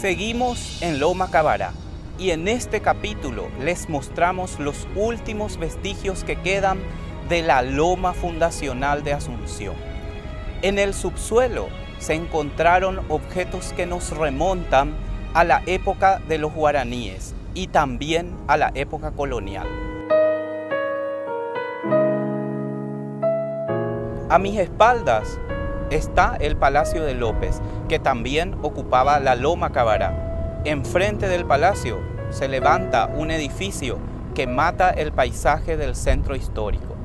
Seguimos en Loma Cabará y en este capítulo les mostramos los últimos vestigios que quedan de la loma fundacional de Asunción. En el subsuelo se encontraron objetos que nos remontan a la época de los guaraníes y también a la época colonial. A mis espaldas está el Palacio de López, que también ocupaba la Loma Cabará. Enfrente del palacio se levanta un edificio que mata el paisaje del centro histórico.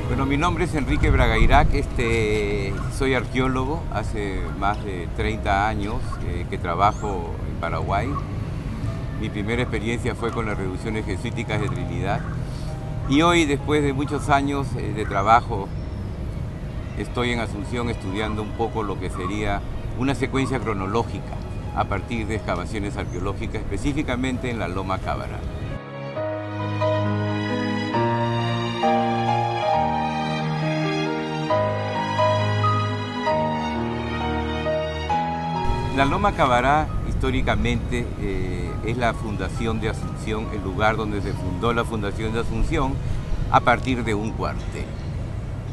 Bueno, mi nombre es Enrique Bragairac, soy arqueólogo, hace más de 30 años que trabajo en Paraguay. Mi primera experiencia fue con las reducciones jesuíticas de Trinidad y hoy, después de muchos años de trabajo, estoy en Asunción estudiando un poco lo que sería una secuencia cronológica a partir de excavaciones arqueológicas, específicamente en la Loma Cabará. La Loma Cabará históricamente es la fundación de Asunción, el lugar donde se fundó la fundación de Asunción a partir de un cuartel.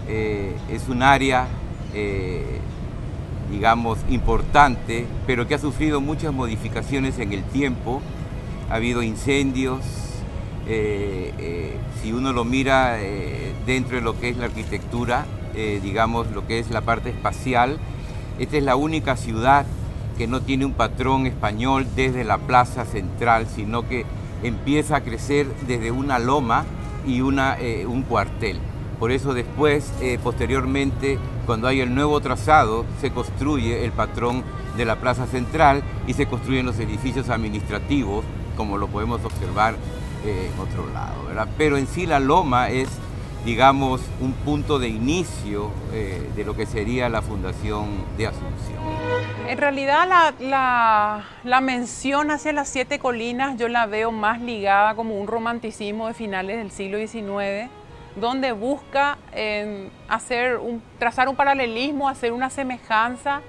Es un área, digamos, importante, pero que ha sufrido muchas modificaciones en el tiempo. Ha habido incendios, si uno lo mira dentro de lo que es la arquitectura, digamos, lo que es la parte espacial, esta es la única ciudad que no tiene un patrón español desde la plaza central, sino que empieza a crecer desde una loma y un cuartel. Por eso después, posteriormente, cuando hay el nuevo trazado, se construye el patrón de la plaza central y se construyen los edificios administrativos, como lo podemos observar en otro lado, ¿verdad? Pero en sí la loma es, digamos, un punto de inicio de lo que sería la fundación de Asunción. En realidad la mención hacia las 7 colinas yo la veo más ligada como un romanticismo de finales del siglo XIX, donde busca trazar un paralelismo, hacer una semejanza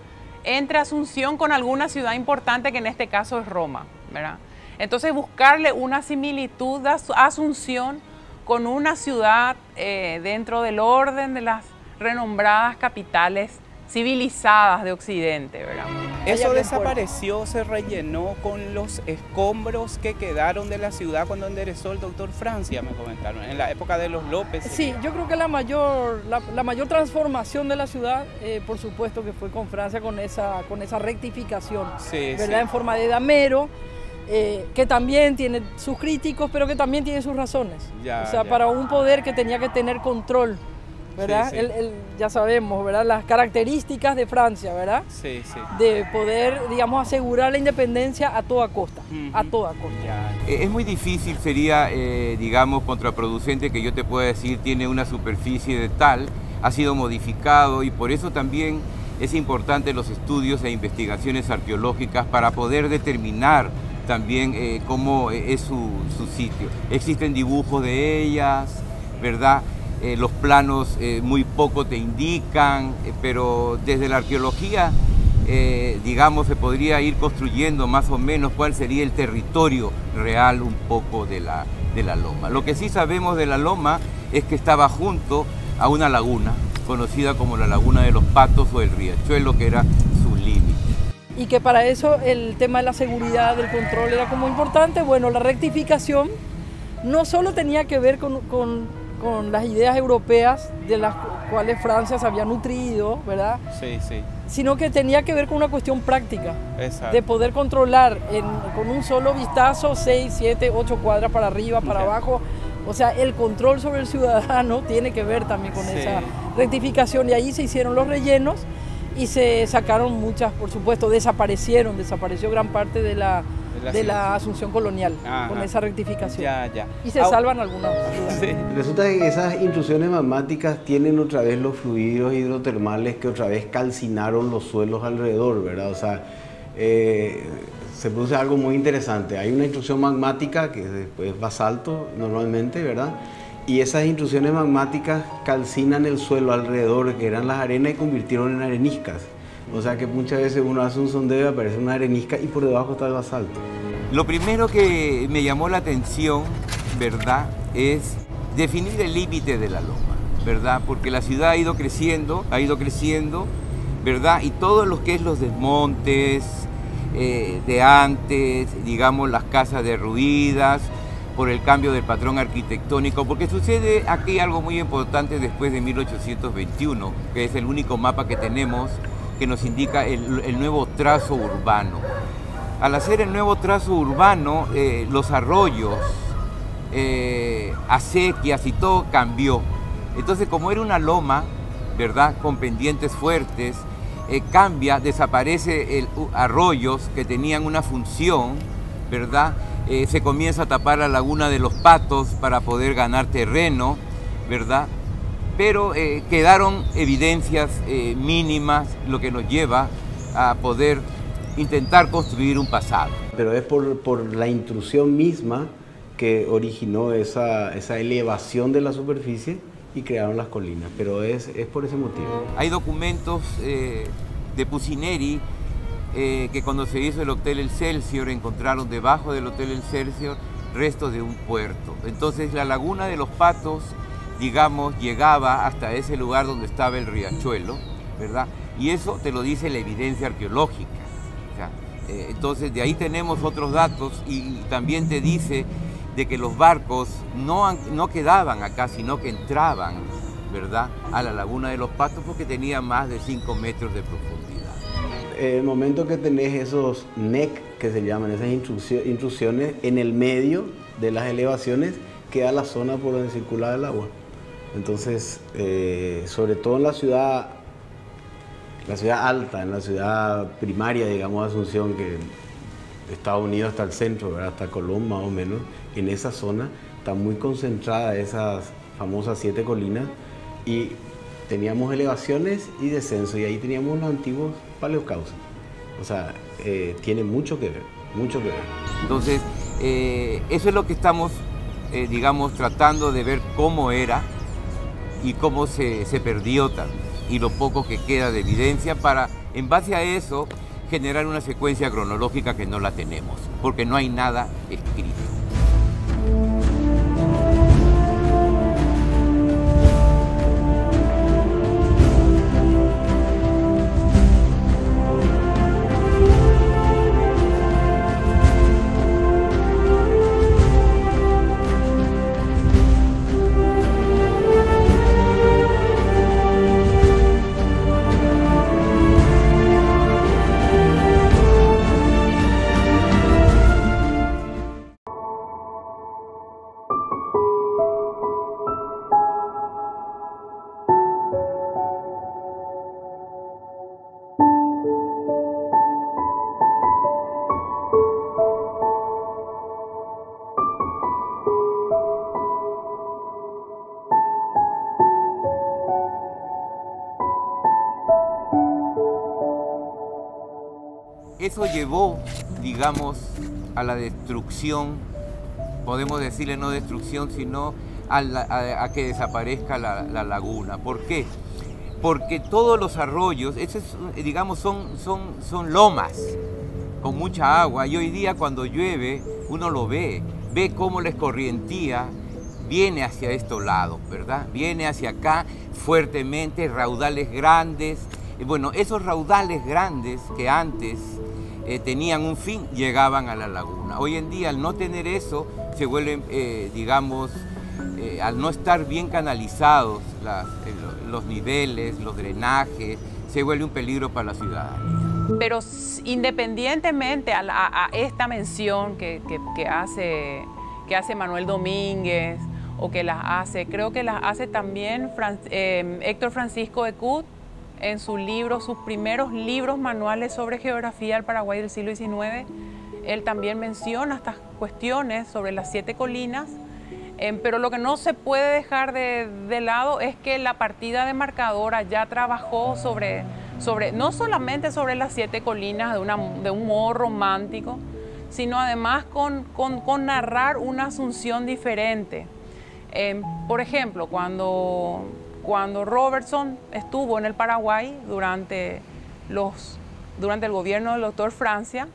entre Asunción con alguna ciudad importante, que en este caso es Roma, ¿verdad? Entonces buscarle una similitud a Asunción con una ciudad dentro del orden de las renombradas capitales civilizadas de Occidente, ¿verdad? Eso desapareció, se rellenó con los escombros que quedaron de la ciudad cuando enderezó el doctor Francia, me comentaron, en la época de los López. Sí, yo creo que la mayor transformación de la ciudad, por supuesto que fue con Francia, con esa rectificación, sí, ¿verdad? Sí. En forma de damero, que también tiene sus críticos, pero que también tiene sus razones. Para un poder que tenía que tener control, ¿verdad? Sí, sí. Ya sabemos, ¿verdad? Las características de Francia, ¿verdad? Sí, sí. De poder, digamos, asegurar la independencia a toda costa, a toda costa. Es muy difícil, sería, digamos, contraproducente que yo te pueda decir tiene una superficie de tal, ha sido modificado, y por eso también es importante los estudios e investigaciones arqueológicas para poder determinar también cómo es su sitio. Existen dibujos de ellas, ¿verdad? Los planos muy poco te indican, pero desde la arqueología, digamos, se podría ir construyendo más o menos cuál sería el territorio real un poco de la loma. Lo que sí sabemos de la loma es que estaba junto a una laguna, conocida como la Laguna de los Patos o el Riachuelo, que era su límite. Y que para eso el tema de la seguridad, del control era como importante. Bueno, la rectificación no solo tenía que ver con las ideas europeas de las cuales Francia se había nutrido, ¿verdad? Sí, sí. Sino que tenía que ver con una cuestión práctica. Exacto. De poder controlar con un solo vistazo 6, 7, 8 cuadras para arriba, para abajo. O sea, el control sobre el ciudadano tiene que ver también con esa rectificación, y ahí se hicieron los rellenos y se sacaron muchas, por supuesto, desapareció gran parte de la Asunción colonial. Ajá. Con esa rectificación. Y se salvan algunas ciudades. Sí. Resulta que esas intrusiones magmáticas tienen otra vez los fluidos hidrotermales que otra vez calcinaron los suelos alrededor, ¿verdad? O sea, se produce algo muy interesante. Hay una intrusión magmática que es basalto normalmente, ¿verdad? Y esas intrusiones magmáticas calcinan el suelo alrededor, que eran las arenas, y convirtieron en areniscas. O sea que muchas veces uno hace un sondeo y aparece una arenisca y por debajo está el basalto. Lo primero que me llamó la atención, ¿verdad?, es definir el límite de la loma, ¿verdad? Porque la ciudad ha ido creciendo, ¿verdad? Y todo lo que es los desmontes de antes, digamos, las casas derruidas, por el cambio del patrón arquitectónico, porque sucede aquí algo muy importante después de 1821, que es el único mapa que tenemos que nos indica el nuevo trazo urbano. Al hacer el nuevo trazo urbano, los arroyos, acequias y todo cambió. Entonces, como era una loma, ¿verdad?, con pendientes fuertes, cambia, desaparece arroyos que tenían una función, ¿verdad? Se comienza a tapar la laguna de los Patos para poder ganar terreno, ¿verdad? Pero quedaron evidencias mínimas, lo que nos lleva a poder intentar construir un pasado. Pero es por la intrusión misma que originó esa elevación de la superficie y crearon las colinas, pero es por ese motivo. Hay documentos de Pucineri que cuando se hizo el Hotel Excelsior encontraron debajo del Hotel Excelsior restos de un puerto. Entonces la laguna de los Patos, digamos, llegaba hasta ese lugar donde estaba el riachuelo, ¿verdad? Y eso te lo dice la evidencia arqueológica. O sea, entonces de ahí tenemos otros datos y también te dice de que los barcos no quedaban acá, sino que entraban, ¿verdad?, a la laguna de los Patos porque tenía más de 5 metros de profundidad. El momento que tenés esos NEC, que se llaman, esas intrusiones, en el medio de las elevaciones queda la zona por donde circula el agua. Entonces, sobre todo en la ciudad alta, en la ciudad primaria, digamos, Asunción, que Estados Unidos hasta el centro, ¿verdad?, hasta Colón más o menos, en esa zona está muy concentrada esas famosas 7 colinas y teníamos elevaciones y descenso, y ahí teníamos los antiguos paleocauces. O sea, tiene mucho que ver, mucho que ver. Entonces, eso es lo que estamos, digamos, tratando de ver cómo era y cómo se perdió también, y lo poco que queda de evidencia para, en base a eso, generar una secuencia cronológica que no la tenemos, porque no hay nada escrito. Eso llevó, digamos, a la destrucción, podemos decirle no destrucción, sino a que desaparezca la laguna. ¿Por qué? Porque todos los arroyos, digamos, son lomas con mucha agua, y hoy día cuando llueve uno lo ve cómo la escorrentía viene hacia estos lados, ¿verdad? Viene hacia acá fuertemente, raudales grandes. Bueno, esos raudales grandes que antes tenían un fin, llegaban a la laguna. Hoy en día, al no tener eso, se vuelven, digamos, al no estar bien canalizados los niveles, los drenajes, se vuelve un peligro para la ciudadanía. Pero independientemente a esta mención que hace Manuel Domínguez, o que las hace, creo que las hace también Héctor Francisco Ecut, en sus primeros libros manuales sobre geografía del Paraguay del siglo XIX. Él también menciona estas cuestiones sobre las 7 colinas, pero lo que no se puede dejar de lado es que la partida demarcadora ya trabajó sobre no solamente sobre las 7 colinas de un modo romántico, sino además con narrar una Asunción diferente. Por ejemplo, cuando Robertson estuvo en el Paraguay durante el gobierno del doctor Francia,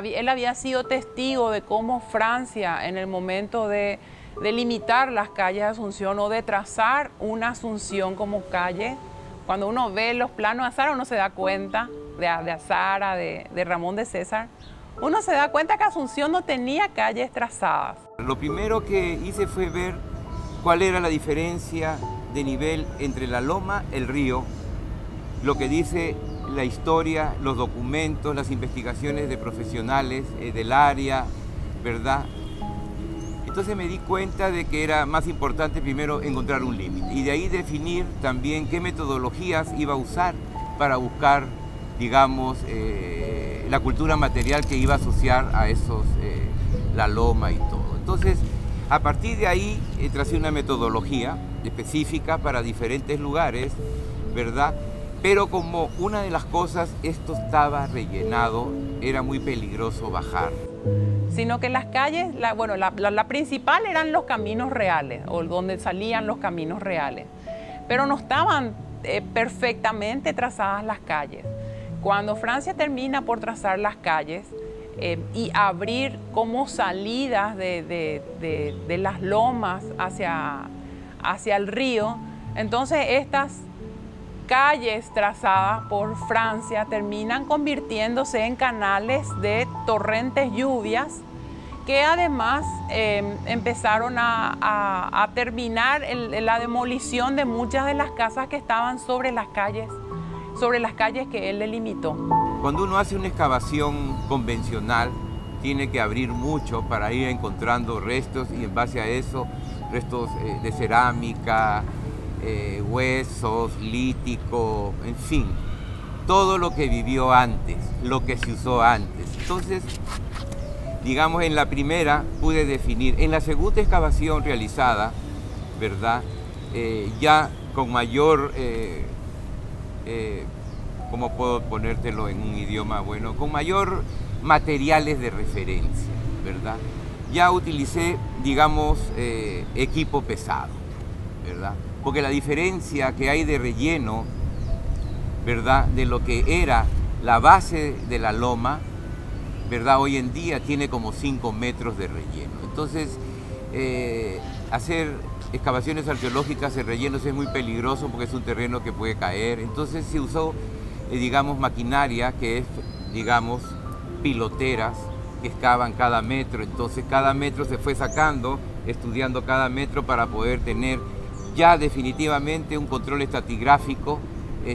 él había sido testigo de cómo Francia, en el momento de limitar las calles de Asunción o de trazar una Asunción como calle, cuando uno ve los planos de Azara, uno se da cuenta, de Azara, de Ramón de César, uno se da cuenta que Asunción no tenía calles trazadas. Lo primero que hice fue ver cuál era la diferencia de nivel entre la loma, el río, lo que dice la historia, los documentos, las investigaciones de profesionales del área, ¿verdad? Entonces me di cuenta de que era más importante primero encontrar un límite y de ahí definir también qué metodologías iba a usar para buscar, digamos, la cultura material que iba a asociar a esos, la loma y todo. Entonces, a partir de ahí tracé una metodología específica para diferentes lugares, ¿verdad? Pero como una de las cosas, esto estaba rellenado, era muy peligroso bajar. Sino que las calles, la principal eran los caminos reales, o donde salían los caminos reales, pero no estaban perfectamente trazadas las calles. Cuando Francia termina por trazar las calles y abrir como salidas de las lomas hacia el río, entonces estas calles trazadas por Francia terminan convirtiéndose en canales de torrentes lluvias que además empezaron a terminar la demolición de muchas de las casas que estaban sobre las calles que él delimitó. Cuando uno hace una excavación convencional, tiene que abrir mucho para ir encontrando restos y en base a eso, restos de cerámica, huesos, lítico, en fin, todo lo que vivió antes, lo que se usó antes. Entonces, digamos, en la primera pude definir, en la segunda excavación realizada, ¿verdad? Ya con mayor, ¿cómo puedo ponértelo en un idioma bueno? Con mayor materiales de referencia, ¿verdad? Ya utilicé, digamos, equipo pesado, ¿verdad? Porque la diferencia que hay de relleno, ¿verdad?, de lo que era la base de la loma, ¿verdad?, hoy en día tiene como 5 metros de relleno. Entonces, hacer excavaciones arqueológicas en rellenos es muy peligroso porque es un terreno que puede caer. Entonces se usó, digamos, maquinaria que es, digamos, piloteras que excavan cada metro. Entonces cada metro se fue sacando, estudiando cada metro para poder tener ya definitivamente un control estratigráfico,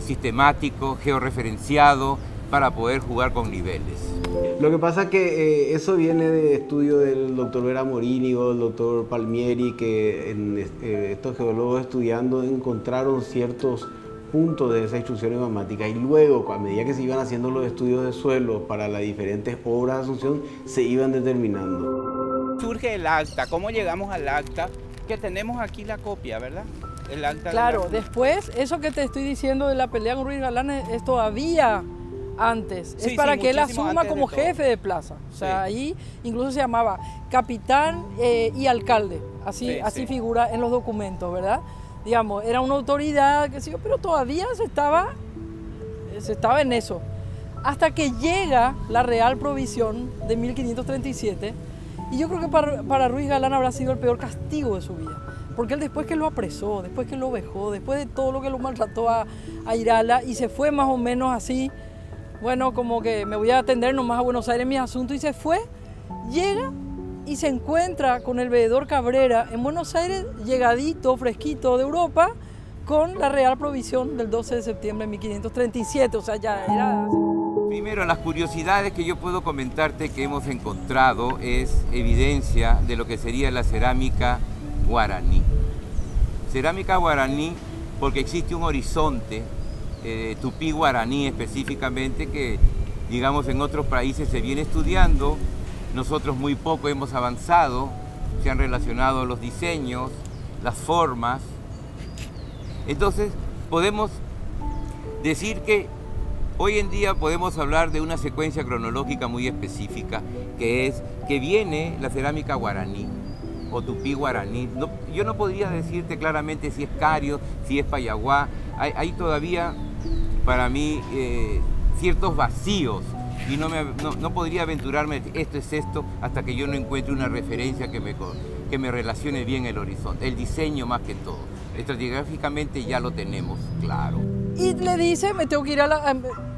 sistemático, georreferenciado, para poder jugar con niveles. Lo que pasa es que eso viene de estudio del doctor Vera Morínigo, del doctor Palmieri, que estos geólogos estudiando encontraron ciertos puntos de esa instrucción magmática y luego, a medida que se iban haciendo los estudios de suelo para las diferentes obras de Asunción, se iban determinando. Surge el acta. ¿Cómo llegamos al acta? Que tenemos aquí la copia, ¿verdad? El acta. Claro, después, eso que te estoy diciendo de la pelea con Ruiz Galán es todavía antes. Sí, es para que él muchísimo asuma como de todo. jefe de plaza. O sea, Sí. ahí incluso se llamaba capitán y alcalde. Así Sí. figura en los documentos, ¿verdad? Digamos, era una autoridad, qué sé yo, pero todavía se estaba en eso. Hasta que llega la Real Provisión de 1537, y yo creo que para Ruiz Galán habrá sido el peor castigo de su vida. Porque él, después que lo apresó, después que lo vejó, después de todo lo que lo maltrató a Irala, y se fue más o menos así, bueno, como que me voy a atender nomás a Buenos Aires en mis asuntos, y se fue, llega y se encuentra con el veedor Cabrera en Buenos Aires, llegadito, fresquito de Europa, con la Real Provisión del 12 de septiembre de 1537, o sea, ya era... Primero, las curiosidades que yo puedo comentarte que hemos encontrado es evidencia de lo que sería la cerámica guaraní. Cerámica guaraní porque existe un horizonte tupí guaraní específicamente que, digamos, en otros países se viene estudiando. Nosotros muy poco hemos avanzado, se han relacionado los diseños, las formas. Entonces podemos Decir que hoy en día podemos hablar de una secuencia cronológica muy específica, que es que viene la cerámica guaraní o tupí guaraní. Yo no podría decirte claramente si es Cario, si es Payaguá. Hay todavía para mí ciertos vacíos y no podría aventurarme, esto es esto, hasta que yo no encuentre una referencia que me relacione bien el horizonte, el diseño más que todo. Estratigráficamente ya lo tenemos claro. Y le dice, me tengo que ir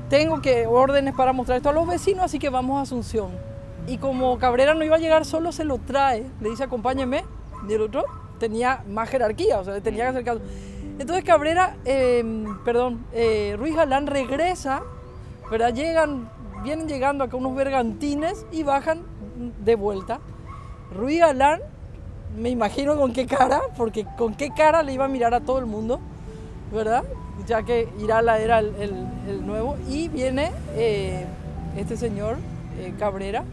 tengo órdenes para mostrar esto a los vecinos, así que vamos a Asunción. Y como Cabrera no iba a llegar solo, se lo trae, le dice acompáñeme, y el otro tenía más jerarquía, o sea, le tenía que hacer caso. Entonces Cabrera, Ruiz Galán regresa, ¿verdad? Vienen llegando acá unos bergantines y bajan de vuelta. Ruiz Galán, me imagino con qué cara, porque con qué cara le iba a mirar a todo el mundo, ¿verdad? Ya que Irala era el nuevo, y viene este señor Cabrera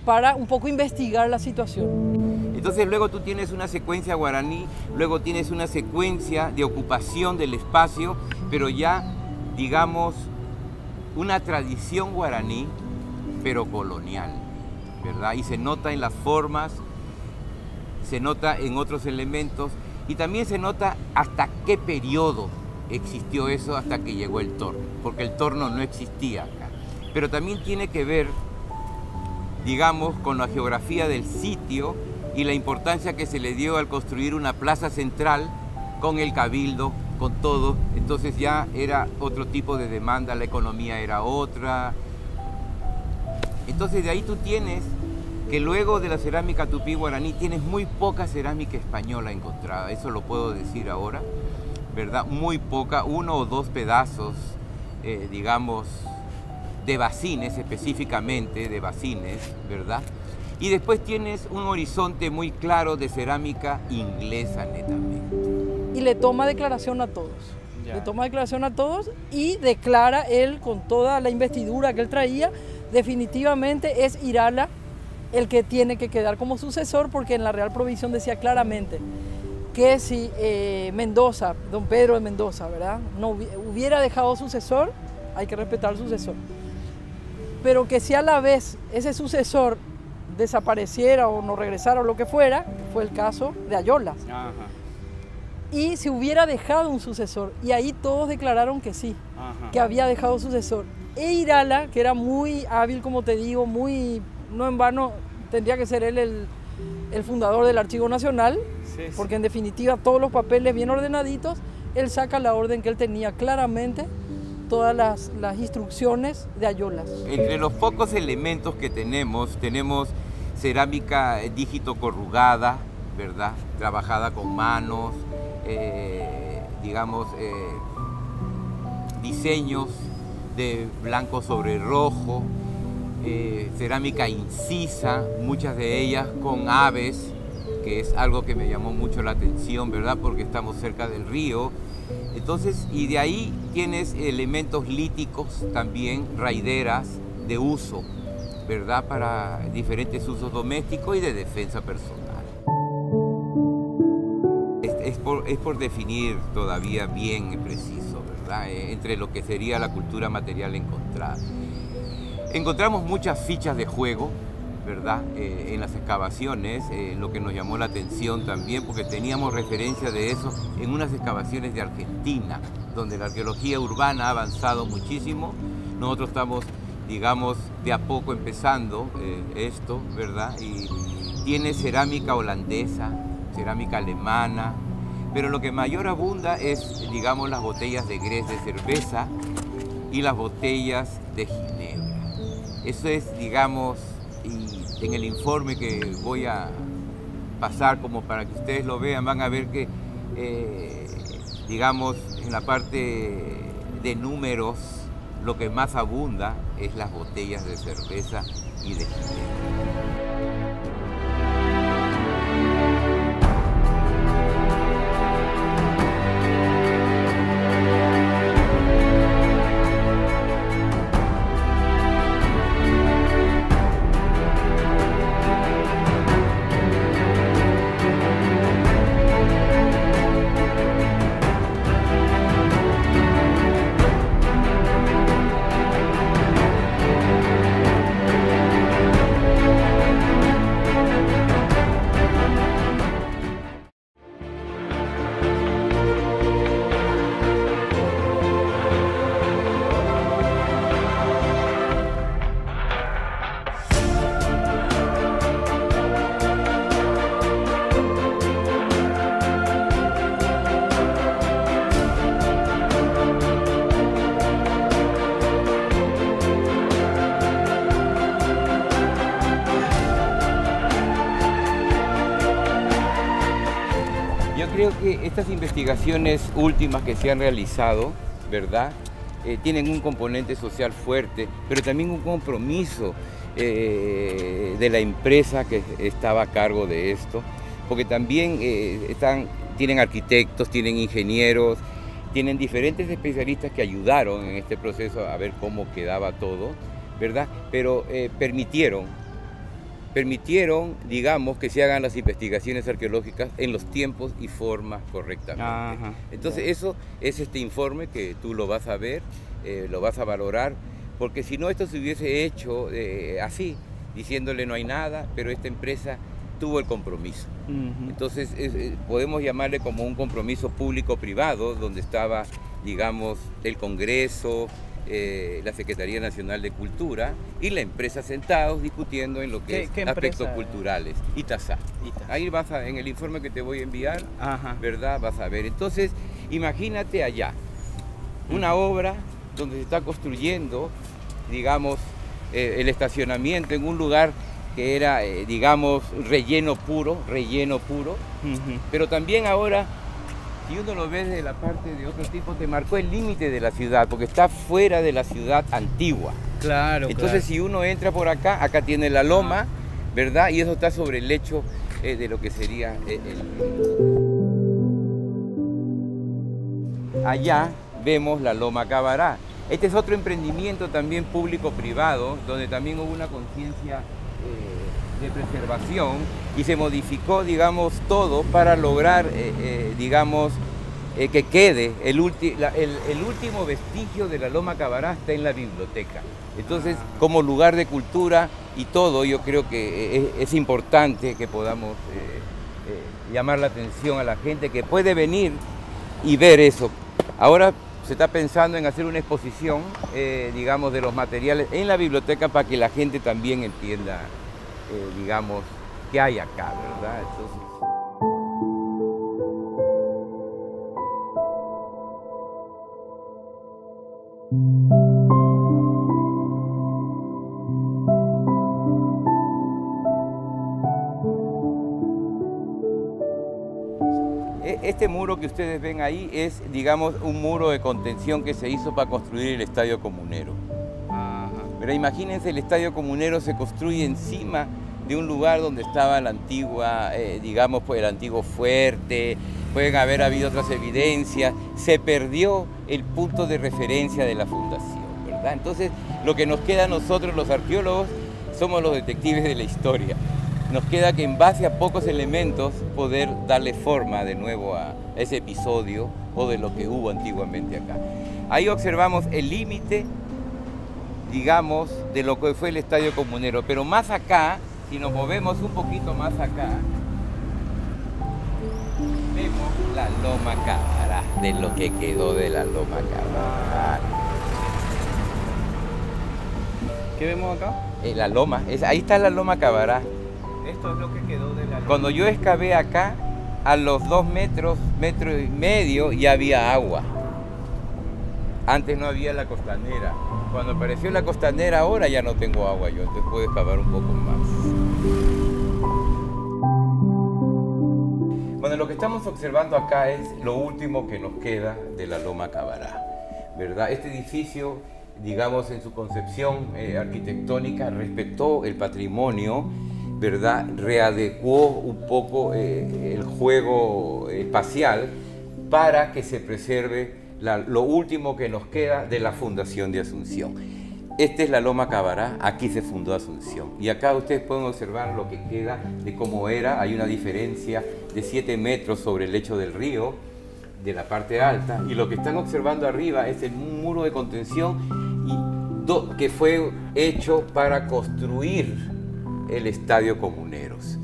para un poco investigar la situación. Entonces luego tú tienes una secuencia guaraní, luego tienes una secuencia de ocupación del espacio, pero ya, digamos, una tradición guaraní, pero colonial, ¿verdad? Y se nota en las formas, se nota en otros elementos, y también se nota hasta qué periodo existió eso hasta que llegó el torno, porque el torno no existía acá. Pero también tiene que ver, digamos, con la geografía del sitio y la importancia que se le dio al construir una plaza central con el cabildo, con todo. Entonces ya era otro tipo de demanda, la economía era otra. Entonces de ahí tú tienes que luego de la cerámica tupí guaraní tienes muy poca cerámica española encontrada, eso lo puedo decir ahora, ¿verdad? Muy poca, 1 o 2 pedazos, digamos, de bacines, específicamente de bacines, ¿verdad? Y después tienes un horizonte muy claro de cerámica inglesa netamente. Y le toma declaración a todos. Ya. Le toma declaración a todos y declara él, con toda la investidura que él traía, definitivamente es Irala el que tiene que quedar como sucesor, porque en la Real Provisión decía claramente que si Mendoza, don Pedro de Mendoza, ¿verdad?, no hubiera dejado sucesor, hay que respetar al sucesor. Pero que si a la vez ese sucesor desapareciera o no regresara o lo que fuera, fue el caso de Ayolas. Ajá. Y si hubiera dejado un sucesor, y ahí todos declararon que sí, ajá, que había dejado sucesor. E Irala, que era muy hábil, como te digo, no en vano, tendría que ser él el fundador del Archivo Nacional, sí, porque en definitiva todos los papeles bien ordenaditos, él saca la orden que él tenía claramente, todas las instrucciones de Ayolas. Entre los pocos elementos que tenemos cerámica dígito corrugada, ¿verdad?, trabajada con manos, digamos, diseños de blanco sobre rojo, cerámica incisa, muchas de ellas con aves, que es algo que me llamó mucho la atención, ¿verdad?, porque estamos cerca del río. Entonces, y de ahí tienes elementos líticos también, raideras de uso, ¿verdad?, para diferentes usos domésticos y de defensa personal. Es por definir todavía bien preciso, ¿verdad?, entre lo que sería la cultura material encontrada. Encontramos muchas fichas de juego, ¿verdad?, en las excavaciones, lo que nos llamó la atención también, porque teníamos referencia de eso en unas excavaciones de Argentina, donde la arqueología urbana ha avanzado muchísimo. Nosotros estamos, digamos, de a poco empezando esto, ¿verdad?, y tiene cerámica holandesa, cerámica alemana, pero lo que mayor abunda es, digamos, las botellas de grés de cerveza y las botellas de ginebra. Eso es, digamos, y en el informe que voy a pasar como para que ustedes lo vean, van a ver que, digamos, en la parte de números, lo que más abunda es las botellas de cerveza y de ginebra. creo que estas investigaciones últimas que se han realizado, ¿verdad? Tienen un componente social fuerte, pero también un compromiso de la empresa que estaba a cargo de esto, porque también tienen arquitectos, tienen ingenieros, tienen diferentes especialistas que ayudaron en este proceso a ver cómo quedaba todo, ¿verdad? Pero permitieron, digamos, que se hagan las investigaciones arqueológicas en los tiempos y formas correctamente. Ajá. Entonces eso es este informe que tú lo vas a ver, lo vas a valorar, porque si no esto se hubiese hecho así, diciéndole no hay nada, pero esta empresa tuvo el compromiso. Entonces podemos llamarle como un compromiso público-privado, donde estaba, digamos, el Congreso, la Secretaría Nacional de Cultura y la empresa sentados discutiendo en lo que es aspectos culturales. Itasá. Ahí vas en el informe que te voy a enviar, ¿verdad? Vas a ver. Entonces, imagínate allá, una obra donde se está construyendo, digamos, el estacionamiento en un lugar que era, digamos, relleno puro, pero también ahora, si uno lo ve desde la parte de otro tipo, te marcó el límite de la ciudad, porque está fuera de la ciudad antigua. Claro. Entonces, si uno entra por acá, acá tiene la loma, ¿verdad? Y eso está sobre el lecho de lo que sería Allá vemos la Loma Cabará. Este es otro emprendimiento también público-privado, donde también hubo una conciencia de preservación y se modificó, digamos, todo para lograr, digamos, que quede el último vestigio de la Loma Cabará está en la biblioteca. Entonces, como lugar de cultura y todo, yo creo que es importante que podamos llamar la atención a la gente que puede venir y ver eso. Ahora se está pensando en hacer una exposición, digamos, de los materiales en la biblioteca para que la gente también entienda, digamos, qué hay acá, ¿verdad? Entonces, este muro que ustedes ven ahí es, digamos, un muro de contención que se hizo para construir el Estadio Comunero. Pero imagínense, el Estadio Comunero se construye encima de un lugar donde estaba la antigua, digamos, pues el antiguo fuerte, pueden haber habido otras evidencias, se perdió el punto de referencia de la fundación, ¿verdad? Entonces, lo que nos queda a nosotros, los arqueólogos, somos los detectives de la historia. Nos queda que en base a pocos elementos poder darle forma de nuevo a ese episodio o de lo que hubo antiguamente acá. Ahí observamos el límite, digamos, de lo que fue el Estadio Comunero, pero más acá, si nos movemos un poquito más acá, vemos la Loma Cabará, de lo que quedó de la Loma Cabará. ¿Qué vemos acá? La loma, ahí está la Loma Cabará. Esto es lo que quedó de la loma. Cuando yo excavé acá, a los 2 metros, metro y medio, ya había agua. Antes no había la costanera. Cuando apareció la costanera, ahora ya no tengo agua yo, entonces puedo excavar un poco más. Bueno, lo que estamos observando acá es lo último que nos queda de la Loma Cabará, ¿verdad? Este edificio, digamos, en su concepción arquitectónica, respetó el patrimonio, ¿verdad? Readecuó un poco el juego espacial para que se preserve lo último que nos queda de la fundación de Asunción. Esta es la Loma Cabará, aquí se fundó Asunción. Y acá ustedes pueden observar lo que queda de cómo era. Hay una diferencia de 7 metros sobre el lecho del río, de la parte alta. Y lo que están observando arriba es el muro de contención que fue hecho para construir el Estadio Comuneros.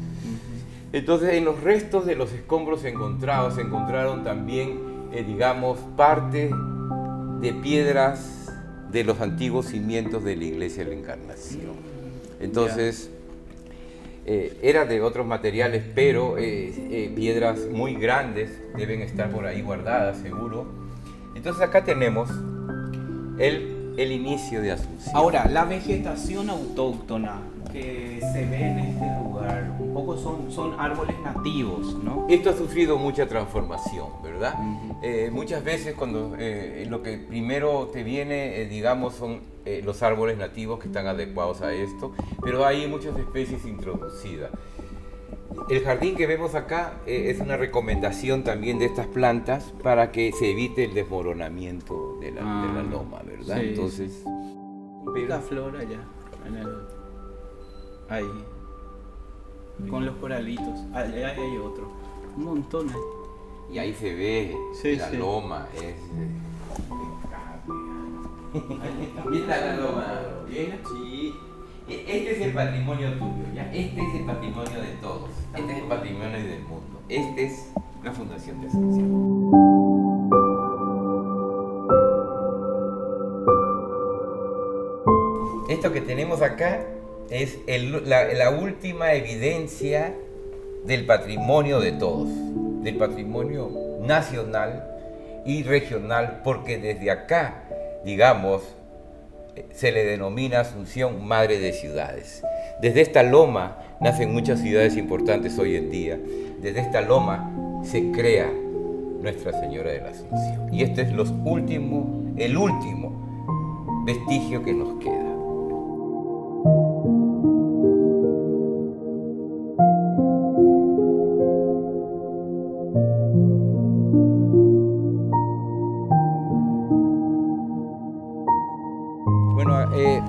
Entonces, en los restos de los escombros encontrados, se encontraron también, digamos, parte de piedras de los antiguos cimientos de la Iglesia de la Encarnación. Entonces, era de otros materiales, pero piedras muy grandes deben estar por ahí guardadas, seguro. Entonces, acá tenemos el el inicio de Asunción. Ahora, la vegetación autóctona que se ve en este lugar, un poco son árboles nativos, ¿no? Esto ha sufrido mucha transformación, ¿verdad? Muchas veces cuando lo que primero te viene, digamos, son los árboles nativos que están adecuados a esto, pero hay muchas especies introducidas. El jardín que vemos acá es una recomendación también de estas plantas para que se evite el desmoronamiento de la loma, ¿verdad? Sí, entonces, la flor allá, ahí, con los coralitos, allá hay otro, un montón ahí. y ahí se ve la loma, es ¿Viste la loma? ¿Bien? Sí. Este es el patrimonio tuyo, ¿ya? Este es el patrimonio de todos. Este es el patrimonio del mundo. Este es la Fundación de Asunción. Esto que tenemos acá es la última evidencia del patrimonio de todos, del patrimonio nacional y regional, porque desde acá, digamos, se le denomina Asunción madre de ciudades. Desde esta loma nacen muchas ciudades importantes hoy en día. Desde esta loma se crea Nuestra Señora de la Asunción. Y este es el último vestigio que nos queda.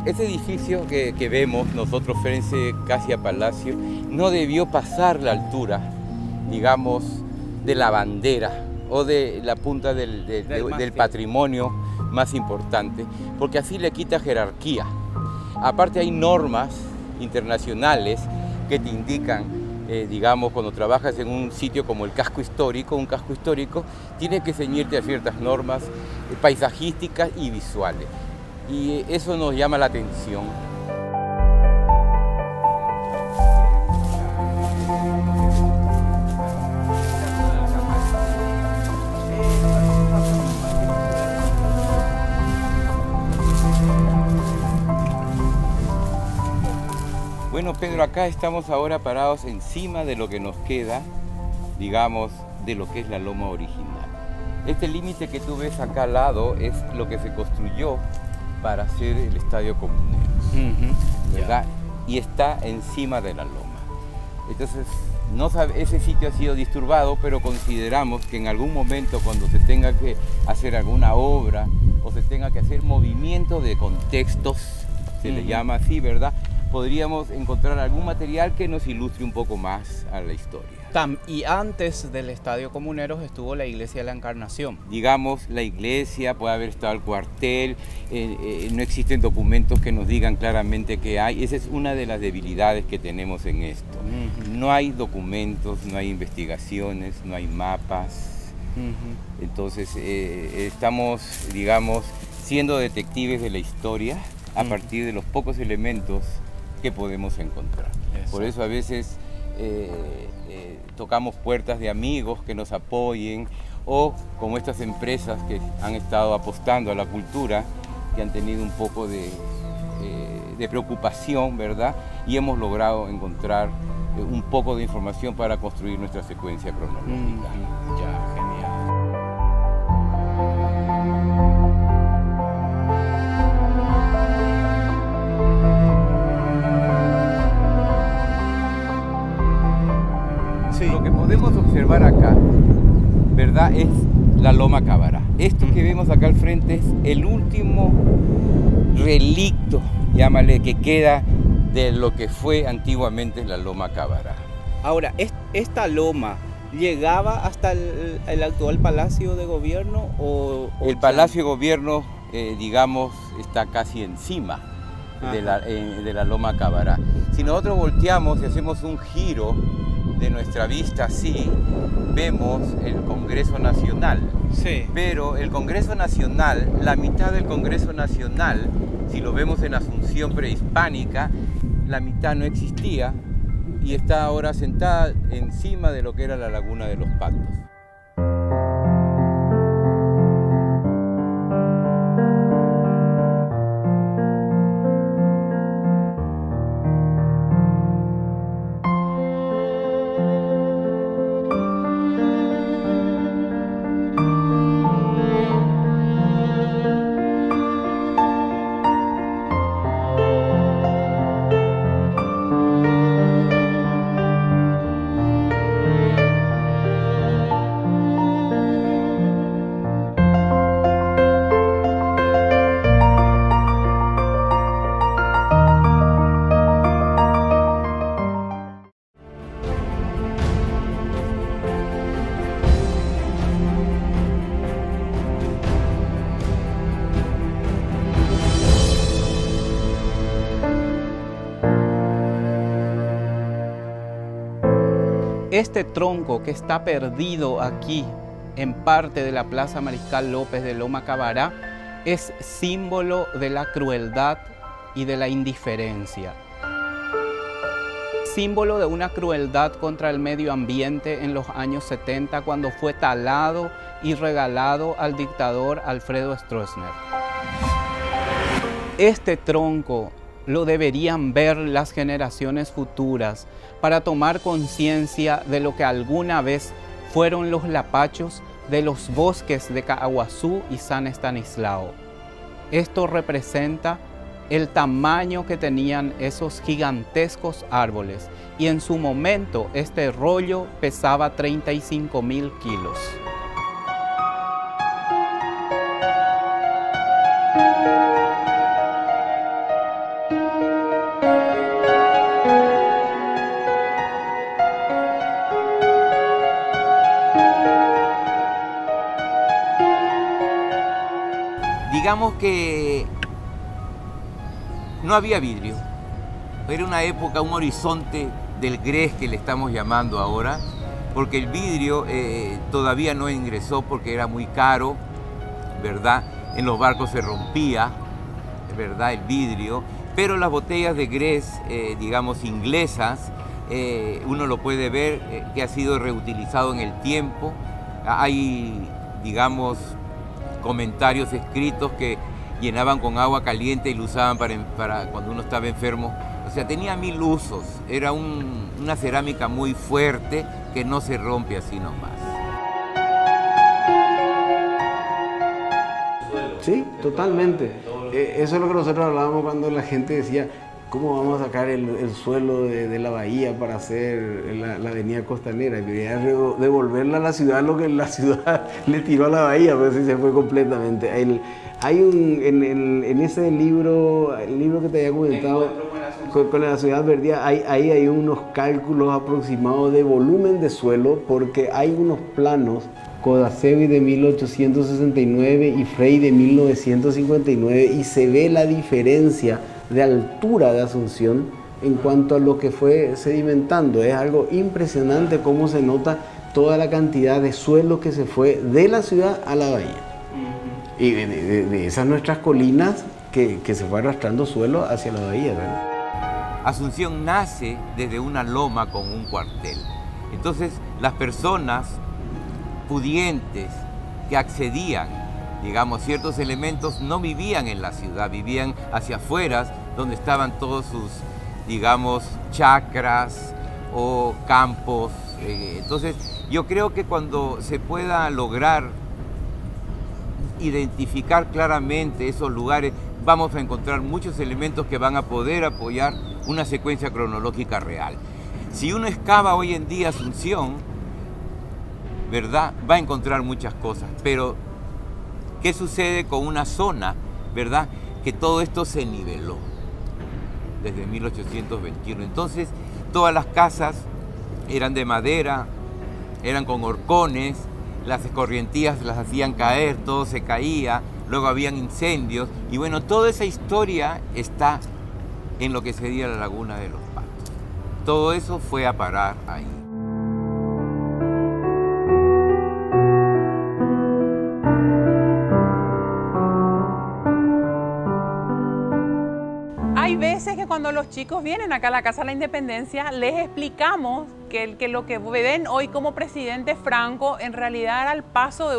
Ese edificio que vemos nosotros frente casi a Palacio no debió pasar la altura, digamos, de la bandera o de la punta del patrimonio más importante, porque así le quita jerarquía. Aparte hay normas internacionales que te indican, digamos, cuando trabajas en un sitio como el casco histórico, un casco histórico tiene que ceñirte a ciertas normas paisajísticas y visuales. Y eso nos llama la atención. Bueno, Pedro, acá estamos ahora parados encima de lo que nos queda, digamos, de lo que es la loma original. Este límite que tú ves acá al lado es lo que se construyó para hacer el Estadio Comuneros, ¿verdad? Y está encima de la loma. Entonces, ese sitio ha sido disturbado, pero consideramos que en algún momento cuando se tenga que hacer alguna obra o se tenga que hacer movimiento de contextos, se le llama así, ¿verdad? Podríamos encontrar algún material que nos ilustre un poco más a la historia. Y antes del Estadio Comuneros estuvo la Iglesia de la Encarnación. Digamos, la iglesia, puede haber estado el cuartel, no existen documentos que nos digan claramente qué hay. Esa es una de las debilidades que tenemos en esto. No hay documentos, no hay investigaciones, no hay mapas. Entonces, estamos, digamos, siendo detectives de la historia a partir de los pocos elementos que podemos encontrar. Por eso a veces tocamos puertas de amigos que nos apoyen, o como estas empresas que han estado apostando a la cultura, que han tenido un poco de preocupación, ¿verdad? Y hemos logrado encontrar un poco de información para construir nuestra secuencia cronológica. Ya, genial. Lo que podemos observar acá, ¿verdad?, es la Loma Cabará. Esto que vemos acá al frente es el último relicto, llámale, que queda de lo que fue antiguamente la Loma Cabará. Ahora, ¿esta loma llegaba hasta el actual Palacio de Gobierno? El Palacio de Gobierno, digamos, está casi encima de la Loma Cabará. Si nosotros volteamos y hacemos un giro de nuestra vista así, vemos el Congreso Nacional. Sí. Pero el Congreso Nacional, la mitad del Congreso Nacional, si lo vemos en Asunción prehispánica, la mitad no existía y está ahora sentada encima de lo que era la Laguna de los Patos. Este tronco que está perdido aquí en parte de la Plaza Mariscal López de Loma Cabará es símbolo de la crueldad y de la indiferencia. Símbolo de una crueldad contra el medio ambiente en los años 70 cuando fue talado y regalado al dictador Alfredo Stroessner. Este tronco lo deberían ver las generaciones futuras para tomar conciencia de lo que alguna vez fueron los lapachos de los bosques de Caaguazú y San Estanislao. Esto representa el tamaño que tenían esos gigantescos árboles y en su momento este rollo pesaba 35.000 kilos. Digamos que no había vidrio, era una época, un horizonte del grés que le estamos llamando ahora, porque el vidrio todavía no ingresó porque era muy caro, ¿verdad? En los barcos se rompía, ¿verdad? El vidrio, pero las botellas de grés, digamos, inglesas, uno lo puede ver que ha sido reutilizado en el tiempo. Hay, digamos, comentarios escritos que llenaban con agua caliente y lo usaban para cuando uno estaba enfermo. O sea, tenía 1000 usos. Era una cerámica muy fuerte que no se rompe así nomás. Sí, totalmente. Eso es lo que nosotros hablábamos cuando la gente decía, ¿cómo vamos a sacar el suelo de la bahía para hacer la avenida costanera? Y quería devolverla a la ciudad lo que la ciudad le tiró a la bahía, pero sí se fue completamente. Hay en ese libro, el libro que te había comentado, con la ciudad verdía, hay unos cálculos aproximados de volumen de suelo, porque hay unos planos, Codasevi de 1869 y Frey de 1959, y se ve la diferencia de altura de Asunción en cuanto a lo que fue sedimentando. Es algo impresionante cómo se nota toda la cantidad de suelo que se fue de la ciudad a la bahía. Y de esas nuestras colinas que se fue arrastrando suelo hacia la bahía, ¿verdad? Asunción nace desde una loma con un cuartel. Entonces, las personas pudientes que accedían, digamos, ciertos elementos, no vivían en la ciudad, vivían hacia afuera, donde estaban todos sus, digamos, chacras o campos. Entonces, yo creo que cuando se pueda lograr identificar claramente esos lugares, vamos a encontrar muchos elementos que van a poder apoyar una secuencia cronológica real. Si uno excava hoy en día Asunción, ¿verdad?, va a encontrar muchas cosas, pero ¿qué sucede con una zona, verdad?, que todo esto se niveló desde 1821? Entonces, todas las casas eran de madera, eran con horcones, las escorrientías las hacían caer, todo se caía, luego habían incendios, y bueno, toda esa historia está en lo que sería la Laguna de los Patos. Todo eso fue a parar ahí. Hay veces que cuando los chicos vienen acá a la Casa de la Independencia, les explicamos que lo que ven hoy como presidente Franco en realidad era el paso de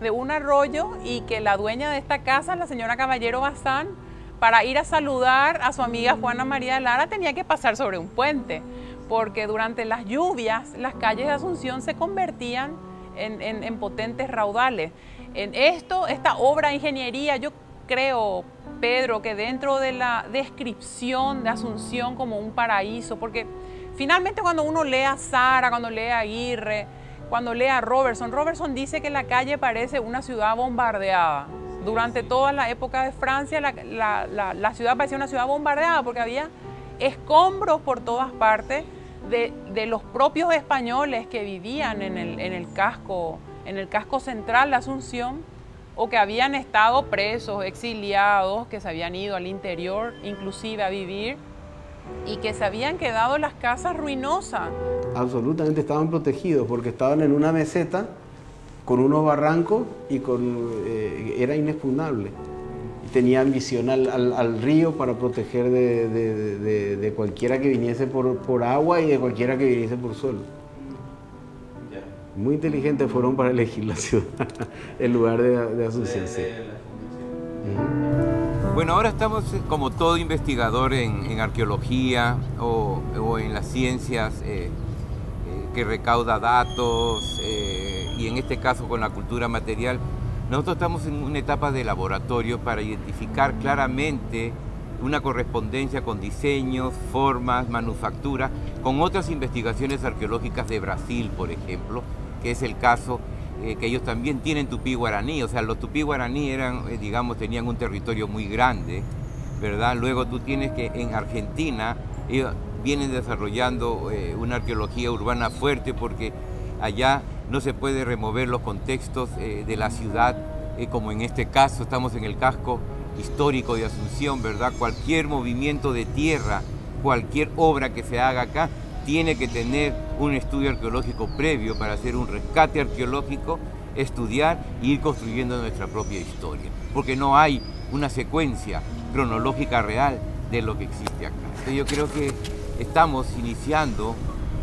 un arroyo, y que la dueña de esta casa, la señora Caballero Bazán, para ir a saludar a su amiga Juana María Lara tenía que pasar sobre un puente, porque durante las lluvias las calles de Asunción se convertían en potentes raudales. En esta obra de ingeniería, yo creo, Pedro, que dentro de la descripción de Asunción como un paraíso, porque finalmente cuando uno lee a Sara, cuando lee a Aguirre, cuando lee a Robertson dice que la calle parece una ciudad bombardeada. Durante toda la época de Francia la ciudad parecía una ciudad bombardeada porque había escombros por todas partes de los propios españoles que vivían en el casco central de Asunción, o que habían estado presos, exiliados, que se habían ido al interior inclusive a vivir, y que se habían quedado las casas ruinosas. absolutamente estaban protegidos porque estaban en una meseta con unos barrancos y era inexpugnable. Tenían visión al río para proteger de cualquiera que viniese por agua y de cualquiera que viniese por suelo. Muy inteligentes fueron para elegir la ciudad, el lugar de Asunción. Sí. Bueno, ahora estamos como todo investigador en arqueología o en las ciencias que recauda datos y en este caso con la cultura material. Nosotros estamos en una etapa de laboratorio para identificar claramente una correspondencia con diseños, formas, manufactura, con otras investigaciones arqueológicas de Brasil, por ejemplo, que es el caso que ellos también tienen tupí-guaraní. O sea, los tupí-guaraní eran, digamos, tenían un territorio muy grande, ¿verdad? Luego tú tienes que en Argentina ellos vienen desarrollando una arqueología urbana fuerte porque allá no se puede remover los contextos de la ciudad, como en este caso estamos en el casco histórico de Asunción, ¿verdad? Cualquier movimiento de tierra, cualquier obra que se haga acá, tiene que tener un estudio arqueológico previo para hacer un rescate arqueológico, estudiar e ir construyendo nuestra propia historia, porque no hay una secuencia cronológica real de lo que existe acá. Entonces yo creo que estamos iniciando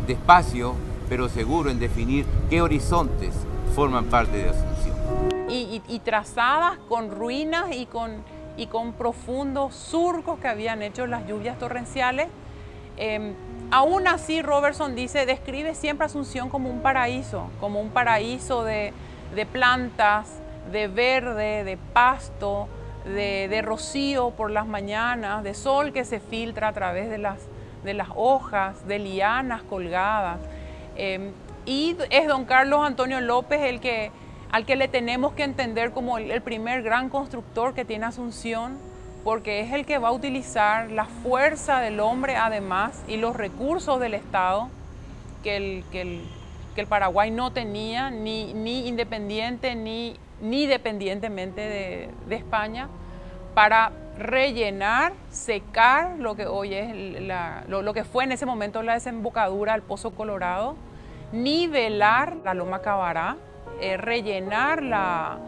despacio, pero seguro en definir qué horizontes forman parte de Asunción. Y trazadas con ruinas y con profundos surcos que habían hecho las lluvias torrenciales. Aún así, Robertson dice, describe siempre Asunción como un paraíso de plantas, de verde, de pasto, de rocío por las mañanas, de sol que se filtra a través de las hojas, de lianas colgadas. Y es don Carlos Antonio López al que le tenemos que entender como el primer gran constructor que tiene Asunción, porque es el que va a utilizar la fuerza del hombre además y los recursos del Estado que el Paraguay no tenía, ni independiente ni dependientemente de España, para rellenar, secar lo que hoy es lo que fue en ese momento la desembocadura al Pozo Colorado, nivelar la Loma Cabará, rellenar la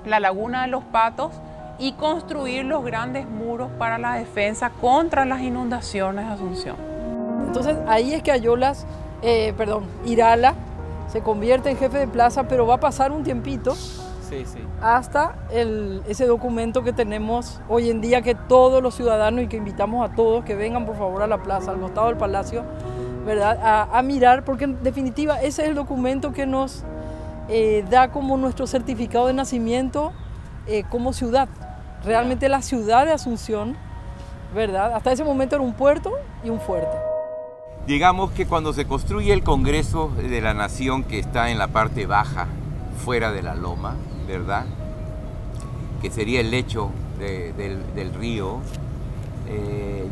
Laguna de los Patos y construir los grandes muros para la defensa contra las inundaciones de Asunción. Entonces ahí es que Irala se convierte en jefe de plaza, pero va a pasar un tiempito hasta ese documento que tenemos hoy en día, que todos los ciudadanos y que invitamos a todos que vengan por favor a la plaza, al costado del palacio, ¿verdad? A mirar, porque en definitiva ese es el documento que nos da como nuestro certificado de nacimiento como ciudad. Realmente la ciudad de Asunción, ¿verdad? Hasta ese momento era un puerto y un fuerte. Digamos que cuando se construye el Congreso de la Nación, que está en la parte baja, fuera de la loma, ¿verdad? Que sería el lecho del río,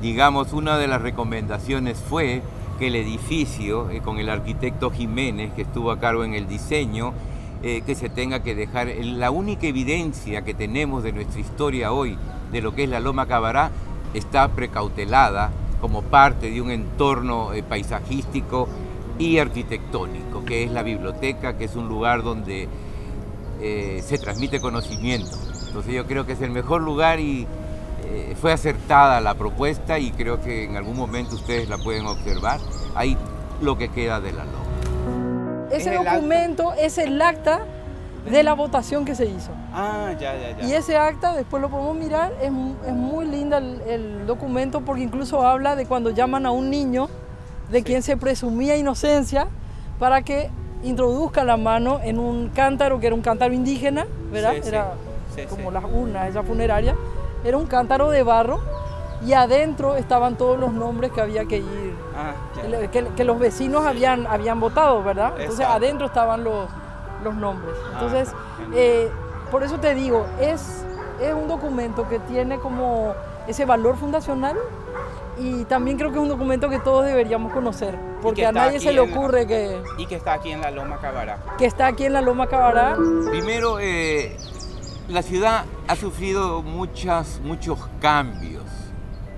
digamos, una de las recomendaciones fue que el edificio, con el arquitecto Jiménez, que estuvo a cargo en el diseño, que se tenga que dejar, la única evidencia que tenemos de nuestra historia hoy, de lo que es la Loma Cabará, está precautelada como parte de un entorno paisajístico y arquitectónico, que es la biblioteca, que es un lugar donde se transmite conocimiento. Entonces yo creo que es el mejor lugar y fue acertada la propuesta, y creo que en algún momento ustedes la pueden observar. Ahí lo que queda de la loma. Ese documento es el acta de la votación que se hizo. Ya. Y ese acta, después lo podemos mirar, es muy linda el documento, porque incluso habla de cuando llaman a un niño de quien se presumía inocencia para que introduzca la mano en un cántaro, que era un cántaro indígena, ¿verdad? Era como las urnas, esa funeraria. Era un cántaro de barro y adentro estaban todos los nombres que había que ir, que los vecinos habían votado, ¿verdad? Entonces adentro estaban los nombres. Entonces, por eso te digo, es un documento que tiene como ese valor fundacional, y también creo que es un documento que todos deberíamos conocer, porque a nadie se le ocurre que... Y que está aquí en la Loma Cabará. Que está aquí en la Loma Cabará. Primero, la ciudad ha sufrido muchos cambios,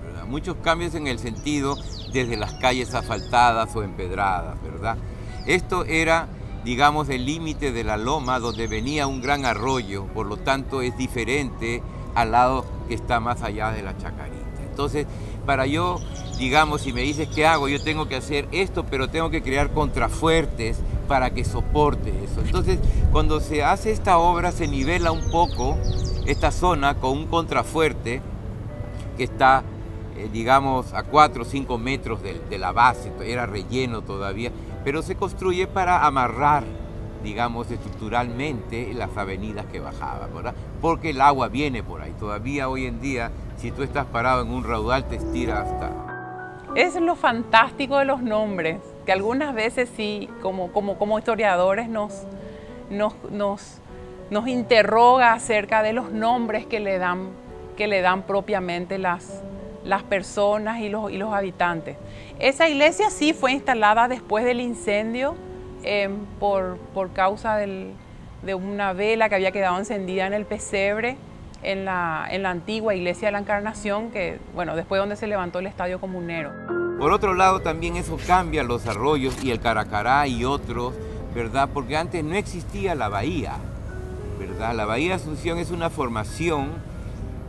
¿verdad? muchos cambios en el sentido desde las calles asfaltadas o empedradas, ¿verdad? Esto era, digamos, el límite de la loma donde venía un gran arroyo, por lo tanto es diferente al lado que está más allá de la Chacarita. Entonces, para yo, digamos, si me dices qué hago, yo tengo que hacer esto, pero tengo que crear contrafuertes para que soporte eso. Entonces, cuando se hace esta obra, se nivela un poco esta zona con un contrafuerte que está, digamos, a 4 o 5 metros de la base, era relleno todavía, pero se construye para amarrar, digamos, estructuralmente las avenidas que bajaban, ¿verdad? Porque el agua viene por ahí. Todavía hoy en día, si tú estás parado en un raudal, te estira hasta... Es lo fantástico de los nombres, que algunas veces sí, como historiadores nos interroga acerca de los nombres que le dan propiamente las personas y los habitantes. Esa iglesia sí fue instalada después del incendio por causa de una vela que había quedado encendida en el pesebre en la antigua iglesia de la Encarnación, que, bueno, después donde se levantó el estadio comunero. Por otro lado, también eso cambia los arroyos y el Caracará y otros, ¿verdad? Porque antes no existía la bahía, ¿verdad? La bahía de Asunción es una formación,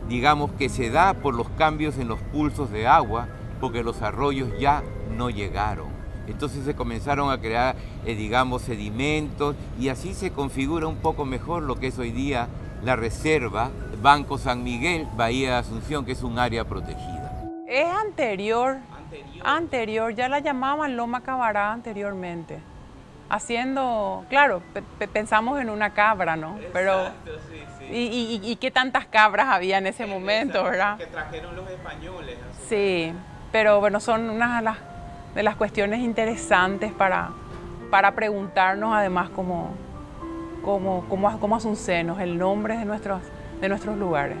digamos, que se da por los cambios en los pulsos de agua, porque los arroyos ya no llegaron. Entonces se comenzaron a crear, digamos, sedimentos, y así se configura un poco mejor lo que es hoy día la reserva Banco San Miguel, Bahía de Asunción, que es un área protegida. Es anterior, ya la llamaban Loma Cabará anteriormente. Haciendo, claro, pensamos en una cabra, ¿no? Exacto, pero sí. ¿Y qué tantas cabras había en ese momento, verdad? Que trajeron los españoles. Sí, pero bueno, son una de las cuestiones interesantes para preguntarnos, además, como asuncenos, el nombre de nuestros lugares.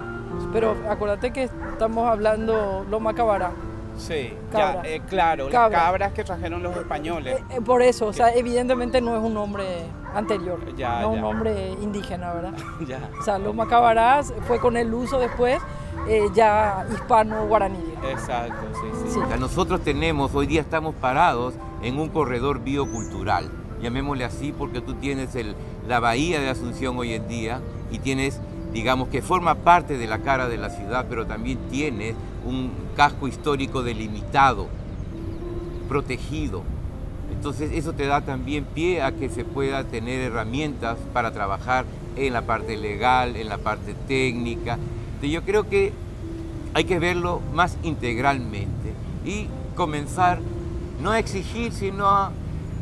Pero acuérdate que estamos hablando Loma Cabará. Sí, Cabra. ya, claro, Cabra. las cabras que trajeron los españoles. Por eso, o sea, evidentemente no es un nombre anterior, Ya, no ya. un nombre indígena, ¿verdad? Ya. O sea, Loma Cabará fue con el uso después ya hispano-guaraní. Exacto, sí. Sí. O sea, nosotros hoy día estamos parados en un corredor biocultural, llamémosle así porque tú tienes la bahía de Asunción hoy en día y tienes, digamos, que forma parte de la cara de la ciudad, pero también tienes un casco histórico delimitado, protegido. Entonces eso te da también pie a que se pueda tener herramientas para trabajar en la parte legal, en la parte técnica. Entonces, yo creo que hay que verlo más integralmente y comenzar no a exigir, sino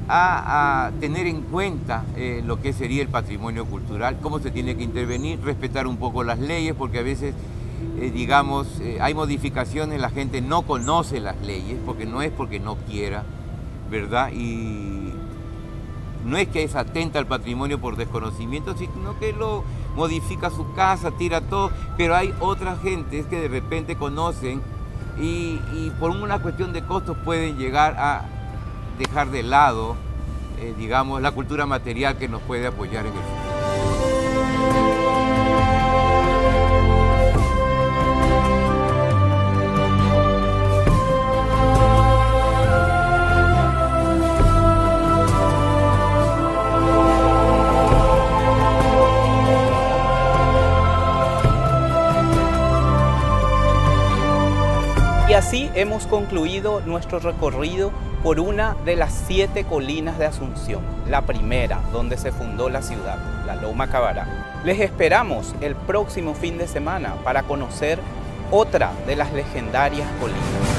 a tener en cuenta lo que sería el patrimonio cultural, cómo se tiene que intervenir, respetar un poco las leyes, porque a veces, digamos, hay modificaciones, la gente no conoce las leyes, porque no es porque no quiera, ¿verdad? Y no es que es atenta al patrimonio por desconocimiento, sino que lo modifica su casa, tira todo, pero hay otras gentes que de repente conocen y por una cuestión de costos pueden llegar a dejar de lado, digamos, la cultura material que nos puede apoyar en el futuro. Y así hemos concluido nuestro recorrido por una de las 7 colinas de Asunción, la primera donde se fundó la ciudad, la Loma Cabará. Les esperamos el próximo fin de semana para conocer otra de las legendarias colinas.